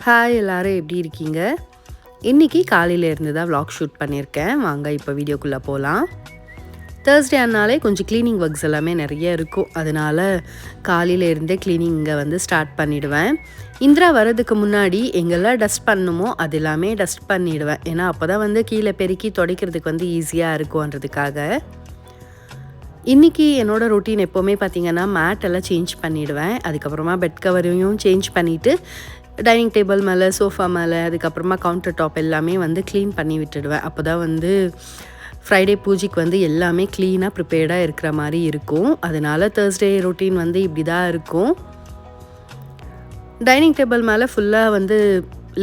Hi எல்லாரும் எப்படி இருக்கீங்க? இன்றைக்கி காலையில் இருந்து தான் vlog ஷூட் பண்ணியிருக்கேன். வாங்க இப்போ வீடியோக்குள்ளே போகலாம். தேர்ஸ்டே ஆனாலே கொஞ்சம் க்ளீனிங் ஒர்க்ஸ் எல்லாமே நிறைய இருக்கும். அதனால் காலையில் இருந்தே க்ளீனிங்கை வந்து ஸ்டார்ட் பண்ணிவிடுவேன். இந்திரா வர்றதுக்கு முன்னாடி எங்கெல்லாம் டஸ்ட் பண்ணணுமோ அது எல்லாமே டஸ்ட் பண்ணிவிடுவேன். ஏன்னா அப்போ தான் வந்து கீழே பெருக்கி துடைக்கிறதுக்கு வந்து ஈஸியாக இருக்கும்ன்றதுக்காக. இன்றைக்கி என்னோடய ரொட்டீன் எப்போவுமே பார்த்திங்கன்னா மேட் எல்லாம் சேஞ்ச் பண்ணிவிடுவேன். அதுக்கப்புறமா பெட் கவரையும் சேஞ்ச் பண்ணிவிட்டு டைனிங் டேபிள் மேலே, சோஃபா மேலே, அதுக்கப்புறமா கவுண்டர் டாப் எல்லாமே வந்து க்ளீன் பண்ணி விட்டுடுவேன். அப்போ தான் வந்து ஃப்ரைடே பூஜைக்கு வந்து எல்லாமே க்ளீனாக ப்ரிப்பேர்டாக இருக்கிற மாதிரி இருக்கும். அதனால் தேர்ஸ்டே ரொட்டீன் வந்து இப்படி தான் இருக்கும். டைனிங் டேபிள் மேலே ஃபுல்லாக வந்து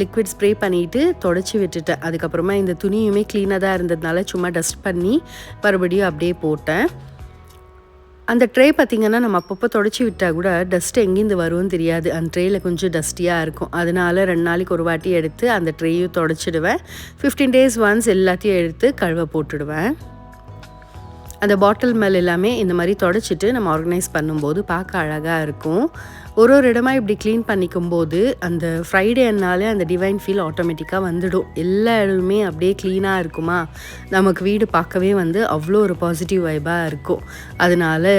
லிக்விட் ஸ்ப்ரே பண்ணிவிட்டு தொடச்சி விட்டுட்டேன். அதுக்கப்புறமா இந்த துணியுமே க்ளீனாக தான் இருந்ததுனால சும்மா டஸ்ட் பண்ணி மறுபடியும் அப்படியே போட்டேன். அந்த ட்ரே பார்த்திங்கன்னா நம்ம அப்பப்போ தொடச்சி விட்டால் கூட டஸ்ட் எங்கேருந்து வரும்னு தெரியாது. அந்த ட்ரேயில் கொஞ்சம் டஸ்டியாக இருக்கும். அதனால 2 நாளைக்கு ஒரு வாட்டி எடுத்து அந்த ட்ரேயும் தொடச்சிடுவேன். 15 days ஒன்ஸ் எல்லாத்தையும் எடுத்து கழுவ போட்டுடுவேன். அந்த பாட்டில் மேலே எல்லாமே இந்த மாதிரி தொடச்சிட்டு நம்ம ஆர்கனைஸ் பண்ணும்போது பார்க்க அழகாக இருக்கும். ஒரு இடமா இப்படி க்ளீன் பண்ணிக்கும்போது அந்த ஃப்ரைடேனாலே அந்த டிவைன் ஃபீல் ஆட்டோமேட்டிக்காக வந்துடும். எல்லா இடமுமே அப்படியே க்ளீனாக இருக்குமா, நமக்கு வீடு பார்க்கவே வந்து அவ்வளோ ஒரு பாசிட்டிவ் வைபாக இருக்கும். அதனால்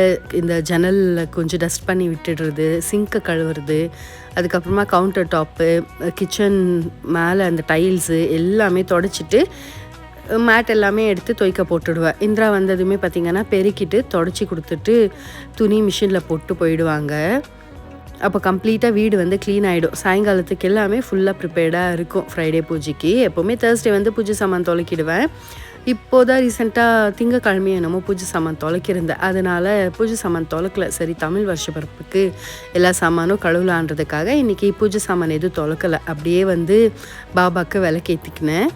இந்த ஜன்னலில் கொஞ்சம் டஸ்ட் பண்ணி விட்டுடுறது, சிங்க்கை கழுவுறது, அதுக்கப்புறமா கவுண்டர் டாப்பு, கிச்சன் மேலே அந்த டைல்ஸு எல்லாமே தொடச்சிட்டு மேட் எல்லாமே எடுத்து துவைக்க போட்டுடுவேன். இந்திரா வந்ததுமே பார்த்திங்கன்னா பெருக்கிட்டு தொடச்சி கொடுத்துட்டு துணி மிஷினில் போட்டு போயிடுவாங்க. அப்போ கம்ப்ளீட்டாக வீடு வந்து க்ளீன் ஆகிடும். சாயங்காலத்துக்கு எல்லாமே ஃபுல்லாக ப்ரிப்பேர்டாக இருக்கும் ஃப்ரைடே பூஜைக்கு. எப்போவுமே தேர்ஸ்டே வந்து பூஜை சாமான் துவைக்கிடுவேன். இப்போதான் ரீசெண்டாக திங்கக்கிழமை என்னமோ பூஜை சாமான் துவைக்கிருந்தேன். அதனால் பூஜை சாமான் துவைக்கல. சரி, தமிழ் வருஷ பிறப்புக்கு எல்லா சாமானும் கழுவலான்றதுக்காக இன்றைக்கி பூஜை சாமான் எதுவும் துவைக்கலை. அப்படியே வந்து பாபாவுக்கு விளக்கேற்றிக்கினேன்.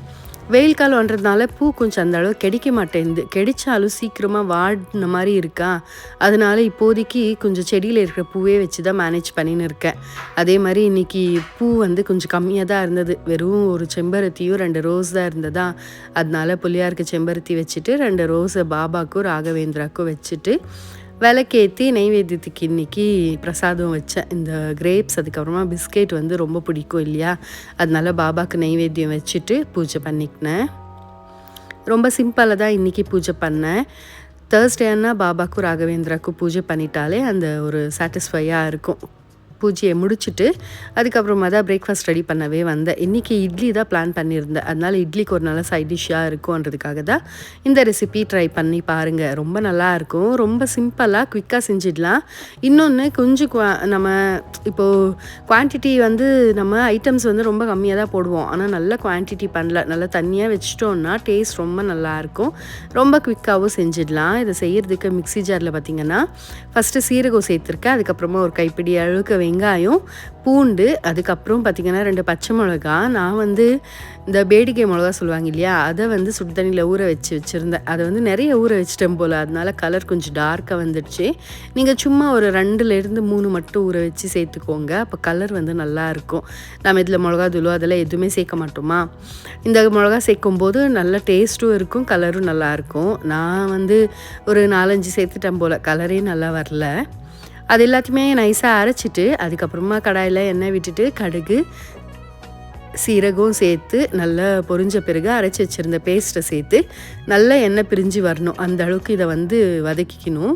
வெயில் காலம்ன்றதுனால பூ கொஞ்சம் அந்த அளவு கிடைக்க மாட்டேங்குது. கிடைச்சாலும் சீக்கிரமாக வாடின மாதிரி இருக்கா. அதனால இப்போதைக்கு கொஞ்சம் செடியில் இருக்கிற பூவே வச்சு தான் மேனேஜ் பண்ணின்னு இருக்கேன். அதே மாதிரி இன்றைக்கி பூ வந்து கொஞ்சம் கம்மியாக தான் இருந்தது. வெறும் ஒரு செம்பருத்தியும் 2 ரோஸ் தான் இருந்ததா. அதனால புள்ளியாருக்கு செம்பருத்தி வச்சுட்டு 2 ரோஸை பாபாவுக்கும் ராகவேந்திராவுக்கும் வச்சுட்டு விளக்கேற்றி நெய்வேத்தியத்துக்கு இன்றைக்கி பிரசாதம் வச்சேன். இந்த கிரேப்ஸ் அதுக்கப்புறமா பிஸ்கெட் வந்து ரொம்ப பிடிக்கும் இல்லையா, அதனால பாபாவுக்கு நெய்வேத்தியம் வச்சுட்டு பூஜை பண்ணிக்கினேன். ரொம்ப சிம்பிளாக தான் இன்றைக்கி பூஜை பண்ணேன். தேர்ஸ்டேன்னா பாபாவுக்கும் ராகவேந்திராவுக்கும் பூஜை பண்ணிட்டாலே அந்த ஒரு சாட்டிஸ்ஃபையாக இருக்கும். பூஜையை முடிச்சுட்டு அதுக்கப்புறமா தான் பிரேக்ஃபாஸ்ட் ரெடி பண்ணவே வந்தேன். இன்றைக்கி இட்லி தான் பிளான் பண்ணியிருந்தேன். அதனால் இட்லிக்கு ஒரு நல்ல சைட் டிஷ்ஷாக இருக்கும்ன்றதுக்காக தான் இந்த ரெசிபி ட்ரை பண்ணி பாருங்கள். ரொம்ப நல்லாயிருக்கும். ரொம்ப சிம்பிளாக குயிக்காக செஞ்சிடலாம். இன்னொன்று கொஞ்சம் நம்ம இப்போது குவான்டிட்டி வந்து நம்ம ஐட்டம்ஸ் வந்து ரொம்ப கம்மியாக தான் போடுவோம். ஆனால் நல்ல குவான்டிட்டி பண்ணல, நல்லா தண்ணியாக வச்சிட்டோன்னா டேஸ்ட் ரொம்ப நல்லாயிருக்கும். ரொம்ப குயிக்காகவும் செஞ்சிடலாம். இதை செய்கிறதுக்கு மிக்ஸி ஜாரில் பார்த்திங்கன்னா ஃபஸ்ட்டு சீரகம் சேர்த்துருக்கேன். அதுக்கப்புறமா ஒரு கைப்பிடி அளவுக்கு வெங்காயம், பூண்டு, அதுக்கப்புறம் பார்த்திங்கன்னா 2 பச்சை மிளகா. நான் வந்து இந்த பேடிகை மிளகா சொல்லுவாங்க இல்லையா, அதை வந்து சுடு தண்ணியில் ஊற வச்சுருந்தேன். அதை வந்து நிறைய ஊற வச்சிட்டேன் போல், அதனால கலர் கொஞ்சம் டார்க்காக வந்துடுச்சு. நீங்கள் சும்மா ஒரு 2லேருந்து 3 மட்டும் ஊற வச்சு சேர்த்துக்கோங்க. அப்போ கலர் வந்து நல்லாயிருக்கும். நம்ம இதில் மிளகா தூளோ அதெல்லாம் எதுவுமே சேர்க்க மாட்டோமா. இந்த மிளகா சேர்க்கும்போது நல்ல டேஸ்ட்டும் இருக்கும், கலரும் நல்லாயிருக்கும். நான் வந்து ஒரு 4-5 சேர்த்துட்டேன் போல், கலரே நல்லா வரல. அது எல்லாத்தையுமே நைஸாக அரைச்சிட்டு அதுக்கப்புறமா கடாயில் எண்ணெய் விட்டுட்டு கடுகு சீரகம் சேர்த்து நல்லா பொரிஞ்ச பிறகு அரைச்சி வச்சுருந்த பேஸ்ட்டை சேர்த்து நல்லா எண்ணெய் பிரிஞ்சு வரணும். அந்த அளவுக்கு இதை வந்து வதக்கிக்கணும்.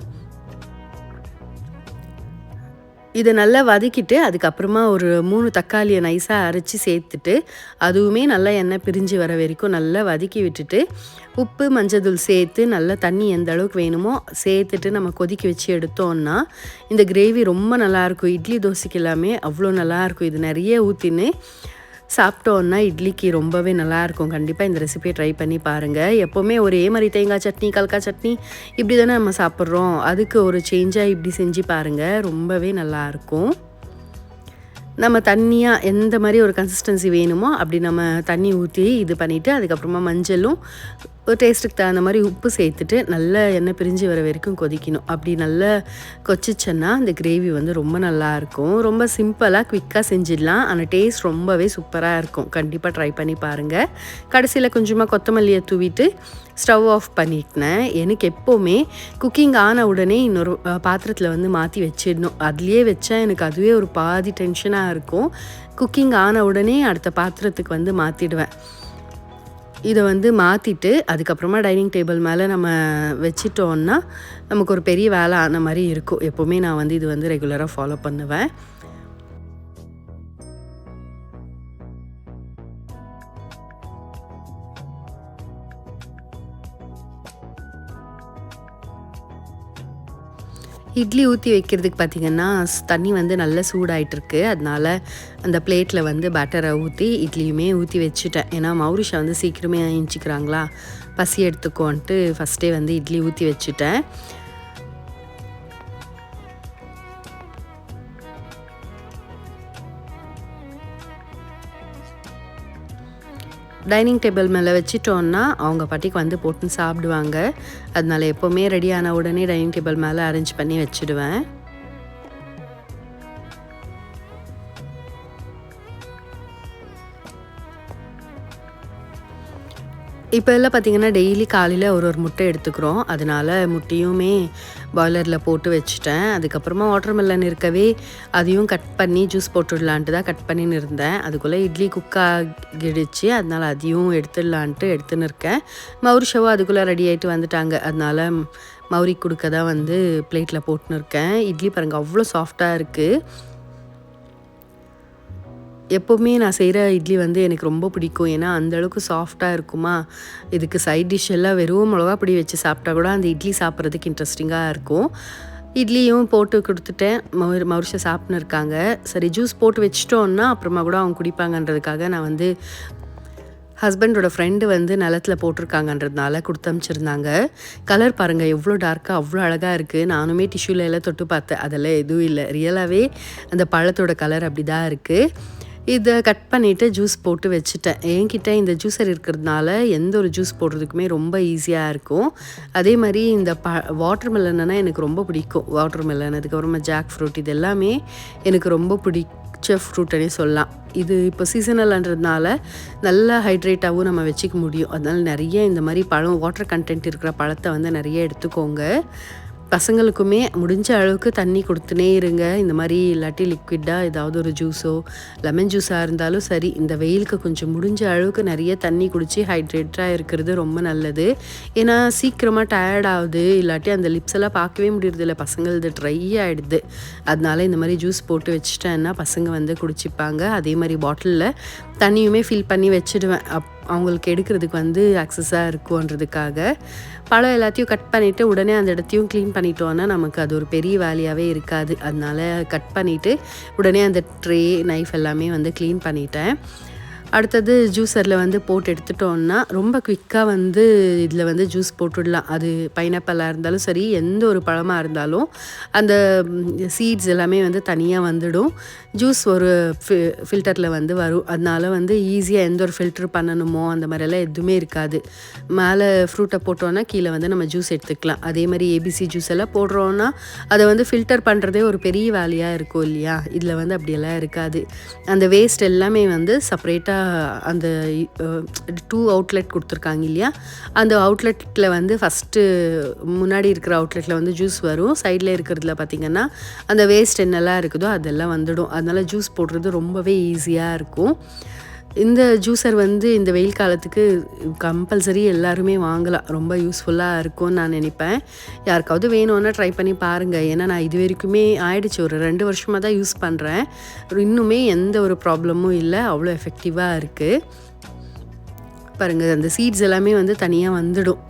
இதை நல்லா வதக்கிட்டு அதுக்கப்புறமா ஒரு 3 தக்காளியை நைஸாக அரைச்சி சேர்த்துட்டு அதுவுமே நல்லா எண்ணெய் பிரிஞ்சு வர வரைக்கும் நல்லா வதக்கி விட்டுட்டு உப்பு மஞ்சள் சேர்த்து நல்லா தண்ணி எந்த அளவுக்கு வேணுமோ சேர்த்துட்டு நம்ம கொதிக்க வச்சு எடுத்தோன்னா இந்த கிரேவி ரொம்ப நல்லாயிருக்கும். இட்லி தோசைக்கு எல்லாமே அவ்வளோ நல்லாயிருக்கும். இது நிறைய ஊற்றின்னு சாப்பிட்டோன்னா இட்லிக்கு ரொம்பவே நல்லாயிருக்கும். கண்டிப்பாக இந்த ரெசிபியை ட்ரை பண்ணி பாருங்கள். எப்போவுமே ஒரே மாதிரி தேங்காய் சட்னி, கல்கா சட்னி இப்படி தானே நம்ம சாப்பிட்றோம். அதுக்கு ஒரு சேஞ்சாக இப்படி செஞ்சு பாருங்கள், ரொம்பவே நல்லாயிருக்கும். நம்ம தண்ணியாக எந்த மாதிரி ஒரு கன்சிஸ்டன்சி வேணுமோ அப்படி நம்ம தண்ணி ஊற்றி இது பண்ணிவிட்டு அதுக்கப்புறமா மஞ்சளும் ஒரு டேஸ்ட்டுக்கு தகுந்த மாதிரி உப்பு சேர்த்துட்டு நல்லா எண்ணெய் பிரிஞ்சு வர வரைக்கும் கொதிக்கணும். அப்படி நல்லா கொச்சிச்சேன்னா அந்த கிரேவி வந்து ரொம்ப நல்லாயிருக்கும். ரொம்ப சிம்பிளாக குவிக்காக செஞ்சிடலாம். ஆனால் டேஸ்ட் ரொம்பவே சூப்பராக இருக்கும். கண்டிப்பாக ட்ரை பண்ணி பாருங்கள். கடைசியில் கொஞ்சமாக கொத்தமல்லியை தூவிட்டு ஸ்டவ் ஆஃப் பண்ணிட்டேன். எனக்கு எப்போவுமே குக்கிங் ஆன உடனே இன்னொரு பாத்திரத்தில் வந்து மாற்றி வச்சிடணும். அதுலேயே வச்சா எனக்கு அதுவே ஒரு பாதி டென்ஷனாக இருக்கும். குக்கிங் ஆன உடனே அடுத்த பாத்திரத்துக்கு வந்து மாற்றிடுவேன். இதை வந்து மாற்றிட்டு அதுக்கப்புறமா டைனிங் டேபிள் மேலே நம்ம வச்சிட்டோன்னா நமக்கு ஒரு பெரிய வேலை ஆன மாதிரி இருக்கும். எப்போவுமே நான் வந்து இது வந்து ரெகுலராக ஃபாலோ பண்ணுவேன். இட்லி ஊற்றி வைக்கிறதுக்கு பார்த்திங்கன்னா தண்ணி வந்து நல்லா சூடாயிட்டிருக்கு. அதனால் அந்த பிளேட்டில் வந்து பேட்டரை ஊற்றி இட்லியுமே ஊற்றி வச்சுட்டேன். ஏன்னா மௌரிஷா வந்து சீக்கிரமே எழுந்திரிக்கிறாங்களா, பசி எடுத்துக்கோன்ட்டு ஃபஸ்ட்டே வந்து இட்லி ஊற்றி வச்சுட்டேன். டைனிங் டேபிள் மேலே வச்சிட்டோன்னா அவங்க பாட்டிக்கு வந்து போட்டு சாப்பிடுவாங்க. அதனால எப்போவுமே ரெடியான உடனே டைனிங் டேபிள் மேலே அரேஞ்ச் பண்ணி வச்சுடுவேன். இப்போ எல்லாம் பார்த்திங்கன்னா டெய்லி காலையில் ஒரு முட்டை எடுத்துக்கிறோம். அதனால் முட்டையுமே பாய்லரில் போட்டு வச்சுட்டேன். அதுக்கப்புறமா வாட்டர்மெலன் இருக்கவே அதையும் கட் பண்ணி ஜூஸ் போட்டுடலான்ட்டு தான் கட் பண்ணின்னு இருந்தேன். அதுக்குள்ளே இட்லி குக் ஆகிடுச்சு. அதனால் அதையும் எடுத்துடலான்ட்டு எடுத்துன்னு இருக்கேன். மௌரிஷாவும் அதுக்குள்ளே ரெடி ஆகிட்டு வந்துட்டாங்க. அதனால் மௌரி கொடுக்க தான் வந்து பிளேட்டில் போட்டுன்னு இருக்கேன். இட்லி பாருங்கள் அவ்வளோ சாஃப்டாக இருக்குது. எப்போவுமே நான் செய்கிற இட்லி வந்து எனக்கு ரொம்ப பிடிக்கும். ஏன்னா அந்தளவுக்கு சாஃப்டாக இருக்குமா. இதுக்கு சைட் டிஷ் எல்லாம் வெறும் மிளகா பொடி வச்சு சாப்பிட்டா கூட அந்த இட்லி சாப்பிட்றதுக்கு இன்ட்ரெஸ்டிங்காக இருக்கும். இட்லியும் போட்டு கொடுத்துட்டேன். மௌரிஷா சாப்பிட்னு இருக்காங்க. சரி ஜூஸ் போட்டு வச்சிட்டோன்னா அப்புறமா கூட அவங்க குடிப்பாங்கன்றதுக்காக நான் வந்து ஹஸ்பண்டோட ஃப்ரெண்டு வந்து நிலத்தில் போட்டிருக்காங்கன்றதுனால கொடுத்து அனுப்பிச்சிருந்தாங்க. கலர் பாருங்கள் எவ்வளோ டார்க்காக அவ்வளோ அழகாக இருக்குது. நானுமே டிஷ்யூல எல்லாம் தொட்டு பார்த்தேன். அதெல்லாம் எதுவும் இல்லை, ரியலாகவே அந்த பழத்தோட கலர் அப்படி தான் இருக்குது. இதை கட் பண்ணிவிட்டு ஜூஸ் போட்டு வச்சுட்டேன். என்கிட்ட இந்த ஜூஸர் இருக்கிறதுனால எந்த ஒரு ஜூஸ் போடுறதுக்குமே ரொம்ப ஈஸியாக இருக்கும். அதே மாதிரி இந்த வாட்டர் மெலன்னா எனக்கு ரொம்ப பிடிக்கும். வாட்டர் மெலன், அதுக்கப்புறமா ஜாக் ஃப்ரூட், இது எல்லாமே எனக்கு ரொம்ப பிடிச்ச ஃப்ரூட்டுன்னே சொல்லலாம். இது இப்போ சீசனல்ன்றதுனால நல்லா ஹைட்ரேட்டாகவும் நம்ம வச்சுக்க முடியும். அதனால் நிறைய இந்த மாதிரி பழம் வாட்டர் கண்டென்ட் இருக்கிற பழத்தை வந்து நிறைய எடுத்துக்கோங்க. பசங்களுக்குமே முடிஞ்ச அளவுக்கு தண்ணி கொடுத்துனே இருங்க. இந்த மாதிரி இல்லாட்டி லிக்விட்டாக ஏதாவது ஒரு ஜூஸோ லெமன் ஜூஸாக இருந்தாலும் சரி, இந்த வெயிலுக்கு கொஞ்சம் முடிஞ்ச அளவுக்கு நிறைய தண்ணி குடித்து ஹைட்ரேட்டாக இருக்கிறது ரொம்ப நல்லது. ஏன்னா சீக்கிரமாக டயர்ட் ஆகுது, இல்லாட்டி அந்த லிப்ஸ் எல்லாம் பார்க்கவே முடியறதில்ல, பசங்களது ட்ரை ஆகிடுது. அதனால இந்த மாதிரி ஜூஸ் போட்டு வச்சுட்டேன்னா பசங்க வந்து குடிச்சிப்பாங்க. அதே மாதிரி பாட்டிலில் தண்ணியுமே ஃபில் பண்ணி வச்சுடுவேன். அவங்களுக்கு எடுக்கிறதுக்கு வந்து அக்சஸாக இருக்குன்றதுக்காக. பழம் எல்லாத்தையும் கட் பண்ணிவிட்டு உடனே அந்த இடத்தையும் க்ளீன் பண்ணிட்டோன்னா நமக்கு அது ஒரு பெரிய வேலையாகவே இருக்காது. அதனால் கட் பண்ணிவிட்டு உடனே அந்த ட்ரே நைஃப் எல்லாமே வந்து க்ளீன் பண்ணிட்டேன். அடுத்தது ஜூஸரில் வந்து போட்டு எடுத்துட்டோன்னா ரொம்ப குவிக்காக வந்து இதில் வந்து ஜூஸ் போட்டுடலாம். அது பைனாப்பிளாக இருந்தாலும் சரி, எந்த ஒரு பழமாக இருந்தாலும் அந்த சீட்ஸ் எல்லாமே வந்து தனியாக வந்துடும். ஜூஸ் ஒரு ஃபில்டரில் வந்து வரும். அதனால வந்து ஈஸியாக எந்த ஒரு ஃபில்ட்ரு பண்ணணுமோ அந்த மாதிரியெல்லாம் எதுவுமே இருக்காது. மேலே ஃப்ரூட்டை போட்டோன்னா கீழே வந்து நம்ம ஜூஸ் எடுத்துக்கலாம். அதே மாதிரி ஏபிசி ஜூஸ் எல்லாம் போடுறோன்னா அதை வந்து ஃபில்டர் பண்ணுறதே ஒரு பெரிய வேலையாக இருக்கும் இல்லையா. இதில் வந்து அப்படியெல்லாம் இருக்காது. அந்த வேஸ்ட் எல்லாமே வந்து செப்பரேட்டாக அந்த 2 அவுட்லெட் கொடுத்துருக்காங்க இல்லையா, அந்த அவுட்லெட்டில் வந்து ஃபஸ்ட்டு முன்னாடி இருக்கிற அவுட்லெட்டில் வந்து ஜூஸ் வரும். சைடில் இருக்கிறதுல பார்த்திங்கன்னா அந்த வேஸ்ட் என்னெல்லாம் இருக்குதோ அதெல்லாம் வந்துடும். அதனால் ஜூஸ் போடுறது ரொம்பவே ஈஸியாக இருக்கும். இந்த ஜூஸர் வந்து இந்த வெயில் காலத்துக்கு கம்பல்சரி எல்லாருமே வாங்கலாம். ரொம்ப யூஸ்ஃபுல்லாக இருக்கும்னு நான் நினைப்பேன். யாருக்காவது வேணும்னா ட்ரை பண்ணி பாருங்கள். ஏன்னா நான் இது வரைக்குமே ஆயிடுச்சு, ஒரு 2 வருஷமாக தான் யூஸ் பண்ணுறேன். இன்னுமே எந்த ஒரு ப்ராப்ளமும் இல்லை, அவ்வளோ எஃபெக்டிவாக இருக்குது. பாருங்கள் அந்த சீட்ஸ் எல்லாமே வந்து தனியாக வந்துடும்.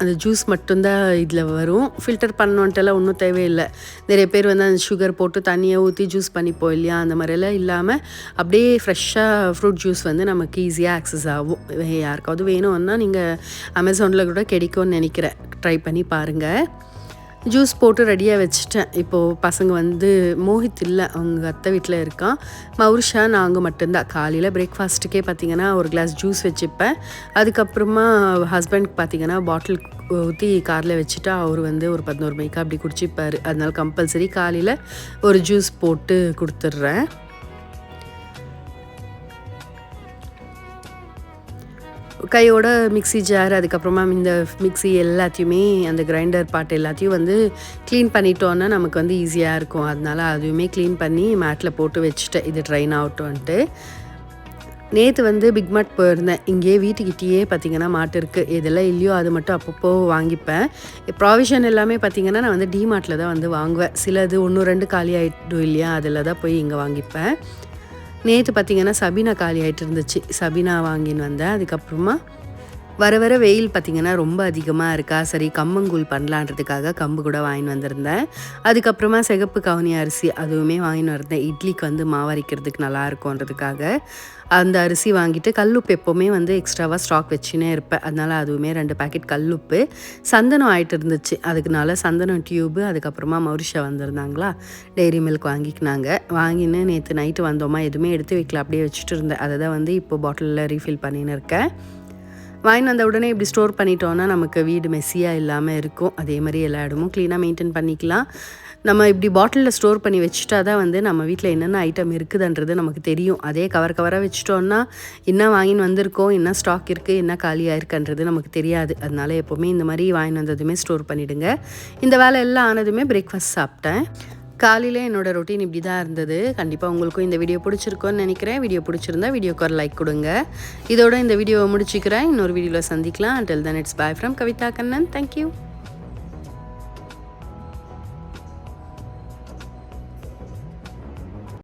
அந்த ஜூஸ் மட்டும்தான் இதில் வரும். ஃபில்டர் பண்ணோன்ட்டெல்லாம் ஒன்றும் தேவையில்லை. நிறைய பேர் வந்து அந்த சுகர் போட்டு தண்ணியை ஊற்றி ஜூஸ் பண்ணிப்போம் இல்லையா, அந்த மாதிரியெல்லாம் இல்லாமல் அப்படியே ஃப்ரெஷ்ஷாக ஃப்ரூட் ஜூஸ் வந்து நமக்கு ஈஸியாக ஆக்சஸ் ஆகும். யாருக்காவது வேணும்னா நீங்கள் அமேசானில் கூட கிடைக்கும்னு நினைக்கிறேன். ட்ரை பண்ணி பாருங்கள். ஜூஸ் போட்டு ரெடியாக வச்சுட்டேன். இப்போது பசங்க வந்து மோஹித் இல்லை, அவங்க அத்தை வீட்டில் இருக்கான். மௌரிஷா நாங்கள் மட்டும்தான். காலையில் பிரேக்ஃபாஸ்ட்டுக்கே பார்த்திங்கன்னா ஒரு கிளாஸ் ஜூஸ் வச்சுப்பேன். அதுக்கப்புறமா ஹஸ்பண்ட்க்கு பார்த்திங்கன்னா பாட்டில் ஊற்றி காரில் வச்சுட்டா அவர் வந்து ஒரு 11 மணிக்கு அப்படி குடிச்சிப்பார். அதனால கம்பல்சரி காலையில் ஒரு ஜூஸ் போட்டு கொடுத்துட்றேன். கையோட மிக்ஸி ஜார், அதுக்கப்புறமா இந்த மிக்ஸி எல்லாத்தையுமே அந்த கிரைண்டர் பார்ட் எல்லாத்தையும் வந்து க்ளீன் பண்ணிட்டோன்னா நமக்கு வந்து ஈஸியாக இருக்கும். அதனால அதுவுமே க்ளீன் பண்ணி மேட்டில் போட்டு வச்சுட்டேன், இது ட்ரைன் ஆகட்டும்ன்ட்டு. நேற்று வந்து பிக் மார்ட் போயிருந்தேன். இங்கேயே வீட்டுக்கிட்டேயே பார்த்திங்கன்னா மாட்டு இருக்குது. எதெல்லாம் இல்லையோ அது மட்டும் அப்பப்போ வாங்கிப்பேன். ப்ராவிஷன் எல்லாமே பார்த்திங்கன்னா நான் வந்து டிமார்ட்டில் தான் வந்து வாங்குவேன். சிலது 1 2 காலி ஆகிடும் இல்லையா, அதில் தான் போய் இங்கே வாங்கிப்பேன். நேற்று பார்த்திங்கன்னா சபீனா காலி ஆகிட்டு இருந்துச்சு, சபீனா வாங்கின்னு வந்தேன். அதுக்கப்புறமா வர வர வெயில் பார்த்திங்கன்னா ரொம்ப அதிகமாக இருக்கா, சரி கம்பங்கூழ் பண்ணலான்றதுக்காக கம்பு கூட வாங்கின்னு வந்திருந்தேன். அதுக்கப்புறமா சிகப்பு கவுனி அரிசி அதுவுமே வாங்கின்னு வந்தேன், இட்லிக்கு வந்து மாவரைக்கிறதுக்கு நல்லாயிருக்குன்றதுக்காக. அந்த அரிசி வாங்கிட்டு கல்லுப்பு எப்போவுமே வந்து எக்ஸ்ட்ராவாக ஸ்டாக் வச்சுன்னே இருப்பேன். அதனால் அதுவுமே 2 பேக்கெட் கல்லுப்பு. சந்தனம் ஆகிட்டு இருந்துச்சு, அதுக்குனால சந்தனம் டியூபு. அதுக்கப்புறமா மௌரிஷா வந்திருந்தாங்களா, டெய்ரி மில்க் வாங்கிக்கினாங்க. வாங்கின்னு நேற்று நைட்டு வந்தோமா, எதுவுமே எடுத்து வைக்கல, அப்படியே வச்சுட்டு இருந்தேன். அதை தான் வந்து இப்போ பாட்டிலில் ரீஃபில் பண்ணின்னு இருக்கேன். வாங்கின்னு வந்த உடனே இப்படி ஸ்டோர் பண்ணிட்டோன்னா நமக்கு வீடு மெஸ்ஸியாக இல்லாமல் இருக்கும். அதே மாதிரி எல்லா இடமும் க்ளீனாக மெயின்டைன் பண்ணிக்கலாம். நம்ம இப்படி பாட்டிலில் ஸ்டோர் பண்ணி வச்சுட்டா தான் வந்து நம்ம வீட்டில் என்னென்ன ஐட்டம் இருக்குதுன்றது நமக்கு தெரியும். அதே கவராக வச்சுட்டோன்னா என்ன வாங்கின்னு வந்திருக்கோம், என்ன ஸ்டாக் இருக்குது, என்ன காலியாக இருக்குன்றது நமக்கு தெரியாது. அதனால எப்போவுமே இந்த மாதிரி வாங்கின்னு வந்ததுமே ஸ்டோர் பண்ணிவிடுங்க. இந்த வேலை எல்லாம் ஆனதுமே பிரேக்ஃபாஸ்ட் சாப்பிட்டேன். காலையில் என்னோடய ரொட்டீன் இப்படி தான் இருந்தது. கண்டிப்பாக உங்களுக்கும் இந்த வீடியோ பிடிச்சிருக்கோன்னு நினைக்கிறேன். வீடியோ பிடிச்சிருந்தா வீடியோக்கு ஒரு லைக் கொடுங்க. இதோட இந்த வீடியோவை முடிச்சுக்கிறேன். இன்னொரு வீடியோவில் சந்திக்கலாம். Until then, it's bye from Kavitha Kannan. Thank you.